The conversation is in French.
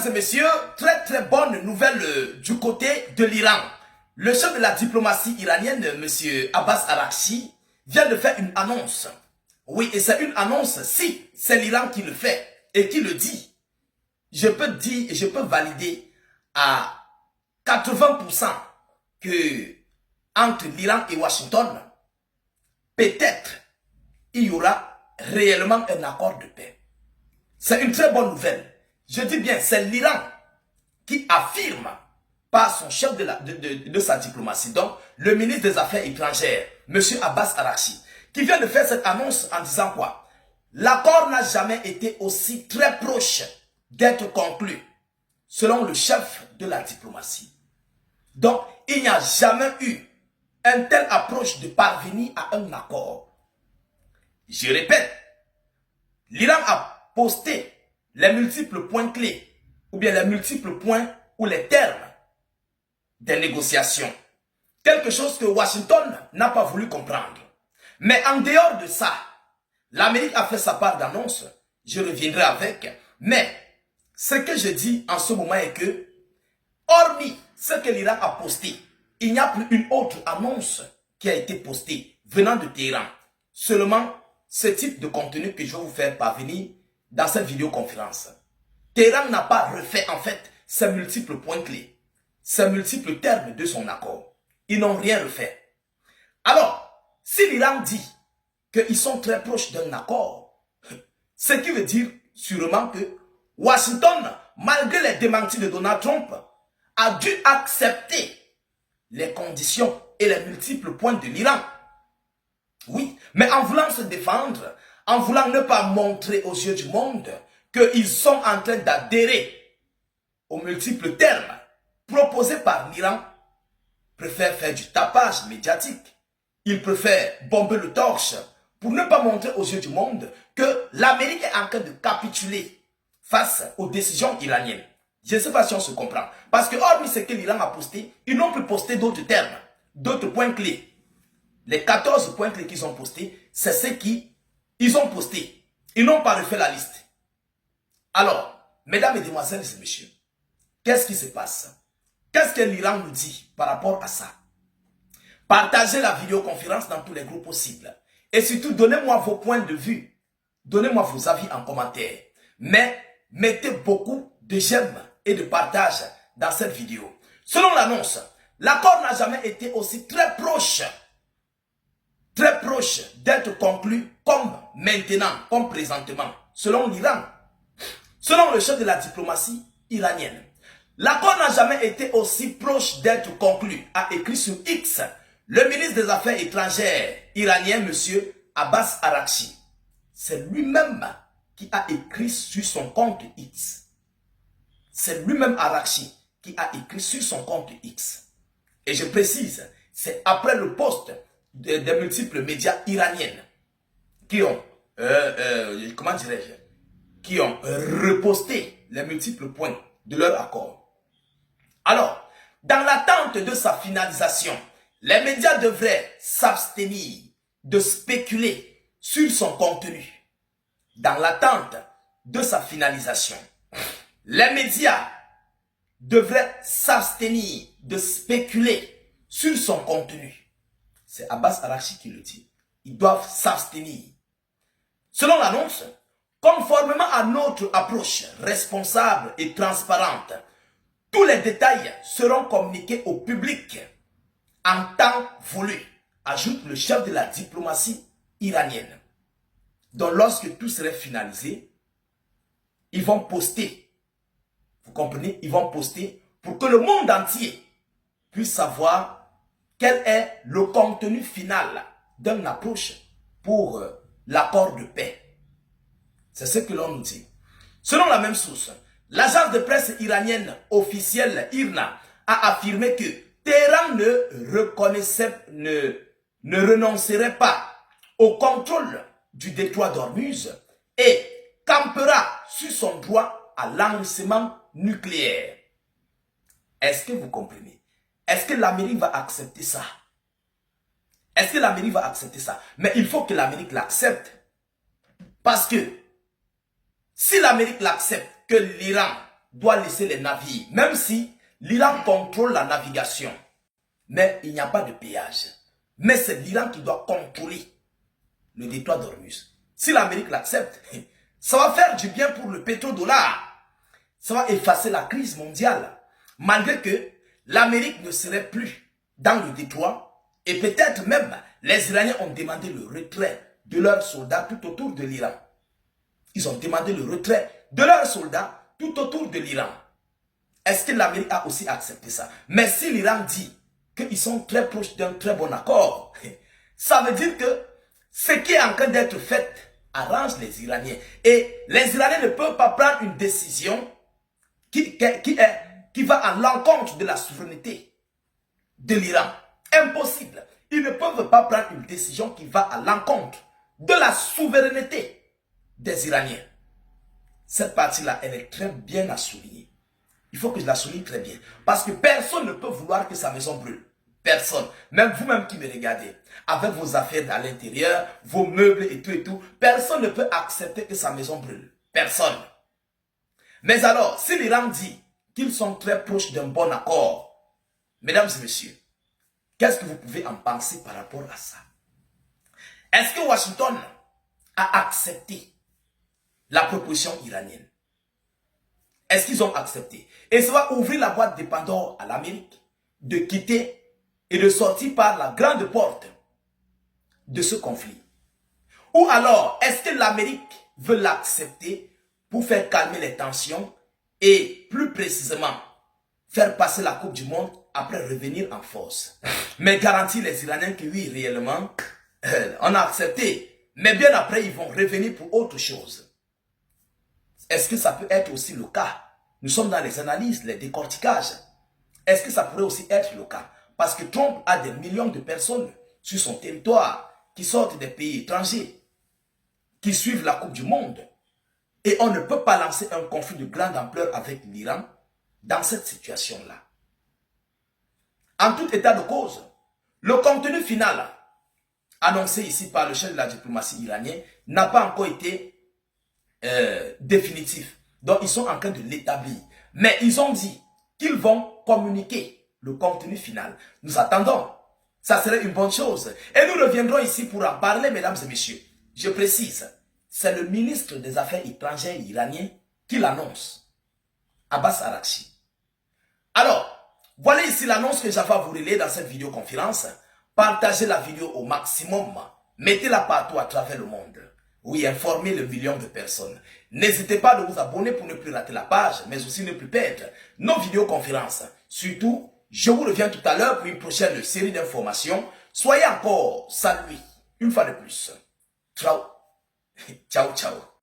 Mesdames et messieurs, très bonne nouvelle du côté de l'Iran. Le chef de la diplomatie iranienne, M. Abbas Araghchi, vient de faire une annonce. Oui, et c'est une annonce, si c'est l'Iran qui le fait et qui le dit. Je peux dire et je peux valider à 80% que entre l'Iran et Washington, peut-être il y aura réellement un accord de paix. C'est une très bonne nouvelle. Je dis bien, c'est l'Iran qui affirme par son chef de sa diplomatie, donc le ministre des Affaires étrangères, M. Abbas Araghchi, qui vient de faire cette annonce en disant quoi? L'accord n'a jamais été aussi très proche d'être conclu, selon le chef de la diplomatie. Donc, il n'y a jamais eu une telle approche de parvenir à un accord. Je répète, l'Iran a posté les multiples points clés, ou bien les multiples points ou les termes des négociations. Quelque chose que Washington n'a pas voulu comprendre. Mais en dehors de ça, l'Amérique a fait sa part d'annonce, je reviendrai avec, mais ce que je dis en ce moment est que, hormis ce que l'Iran a posté, il n'y a plus une autre annonce qui a été postée venant de Téhéran. Seulement ce type de contenu que je vais vous faire parvenir dans cette vidéoconférence. Téhéran n'a pas refait en fait ces multiples points clés, ces multiples termes de son accord. Ils n'ont rien refait. Alors, si l'Iran dit qu'ils sont très proches d'un accord, ce qui veut dire sûrement que Washington, malgré les démentis de Donald Trump, a dû accepter les conditions et les multiples points de l'Iran. Oui, mais en voulant se défendre, en voulant ne pas montrer aux yeux du monde qu'ils sont en train d'adhérer aux multiples termes proposés par l'Iran, préfèrent faire du tapage médiatique. Ils préfèrent bomber le torche pour ne pas montrer aux yeux du monde que l'Amérique est en train de capituler face aux décisions iraniennes. Je ne sais pas si on se comprend. Parce que hormis ce que l'Iran a posté, ils n'ont plus posté d'autres termes, d'autres points clés. Les 14 points clés qu'ils ont postés, c'est ce qu'ils ont posté. Ils n'ont pas refait la liste. Alors, mesdames, et demoiselles et messieurs, qu'est-ce qui se passe? Qu'est-ce que l'Iran nous dit par rapport à ça? Partagez la vidéoconférence dans tous les groupes possibles. Et surtout, donnez-moi vos points de vue. Donnez-moi vos avis en commentaire. Mais mettez beaucoup de j'aime et de partage dans cette vidéo. Selon l'annonce, l'accord n'a jamais été aussi très proche d'être conclu comme maintenant, comme présentement, selon l'Iran. Selon le chef de la diplomatie iranienne, l'accord n'a jamais été aussi proche d'être conclu, a écrit sur X le ministre des Affaires étrangères iranien, M. Abbas Araghchi. C'est lui-même qui a écrit sur son compte X. C'est lui-même Araghchi qui a écrit sur son compte X. Et je précise, c'est après le post des multiples médias iraniens qui ont, comment dirais-je, qui ont reposté les multiples points de leur accord. Alors, dans l'attente de sa finalisation, les médias devraient s'abstenir de spéculer sur son contenu. Dans l'attente de sa finalisation, les médias devraient s'abstenir de spéculer sur son contenu. C'est Abbas Araghchi qui le dit. Ils doivent s'abstenir. Selon l'annonce, conformément à notre approche responsable et transparente, tous les détails seront communiqués au public en temps voulu, ajoute le chef de la diplomatie iranienne. Donc lorsque tout serait finalisé, ils vont poster. Vous comprenez? Ils vont poster pour que le monde entier puisse savoir quel est le contenu final d'une approche pour l'accord de paix. C'est ce que l'on nous dit. Selon la même source, l'agence de presse iranienne officielle IRNA a affirmé que Téhéran ne renoncerait pas au contrôle du détroit d'Ormuz et campera sur son droit à l'enrichissement nucléaire. Est-ce que vous comprenez? Est-ce que l'Amérique va accepter ça? Est-ce que l'Amérique va accepter ça? Mais il faut que l'Amérique l'accepte. Parce que si l'Amérique l'accepte, que l'Iran doit laisser les navires, même si l'Iran contrôle la navigation. Mais il n'y a pas de péage. Mais c'est l'Iran qui doit contrôler le détroit d'Ormuz. Si l'Amérique l'accepte, ça va faire du bien pour le pétrodollar. Ça va effacer la crise mondiale. Malgré que l'Amérique ne serait plus dans le détroit. Et peut-être même, les Iraniens ont demandé le retrait de leurs soldats tout autour de l'Iran. Ils ont demandé le retrait de leurs soldats tout autour de l'Iran. Est-ce que l'Amérique a aussi accepté ça? Mais si l'Iran dit qu'ils sont très proches d'un très bon accord, ça veut dire que ce qui est en train d'être fait arrange les Iraniens. Et les Iraniens ne peuvent pas prendre une décision qui va à l'encontre de la souveraineté de l'Iran. Impossible. Ils ne peuvent pas prendre une décision qui va à l'encontre de la souveraineté des Iraniens. Cette partie-là, elle est très bien à souligner. Il faut que je la souligne très bien. Parce que personne ne peut vouloir que sa maison brûle. Personne. Même vous-même qui me regardez. Avec vos affaires à l'intérieur, vos meubles et tout. Personne ne peut accepter que sa maison brûle. Personne. Mais alors, si l'Iran dit qu'ils sont très proches d'un bon accord, mesdames et messieurs, qu'est-ce que vous pouvez en penser par rapport à ça? Est-ce que Washington a accepté la proposition iranienne? Est-ce qu'ils ont accepté? Et ça va ouvrir la boîte de Pandore à l'Amérique de quitter et de sortir par la grande porte de ce conflit. Ou alors, est-ce que l'Amérique veut l'accepter pour faire calmer les tensions et plus précisément faire passer la Coupe du Monde après revenir en force? Mais garantir les Iraniens que oui, réellement, on a accepté. Mais bien après, ils vont revenir pour autre chose. Est-ce que ça peut être aussi le cas? Nous sommes dans les analyses, les décorticages. Est-ce que ça pourrait aussi être le cas? Parce que Trump a des millions de personnes sur son territoire qui sortent des pays étrangers, qui suivent la Coupe du Monde. Et on ne peut pas lancer un conflit de grande ampleur avec l'Iran dans cette situation-là. En tout état de cause, le contenu final annoncé ici par le chef de la diplomatie iranienne n'a pas encore été définitif. Donc ils sont en train de l'établir. Mais ils ont dit qu'ils vont communiquer le contenu final. Nous attendons. Ça serait une bonne chose. Et nous reviendrons ici pour en parler, mesdames et messieurs. Je précise, c'est le ministre des Affaires étrangères iranien qui l'annonce. Abbas Araghchi. Alors, voilà ici l'annonce que j'avais à vous relayer dans cette vidéoconférence. Partagez la vidéo au maximum. Mettez-la partout à travers le monde. Oui, informez le million de personnes. N'hésitez pas à vous abonner pour ne plus rater la page, mais aussi ne plus perdre nos vidéoconférences. Surtout, je vous reviens tout à l'heure pour une prochaine série d'informations. Soyez encore salués une fois de plus. Ciao. Ciao, ciao.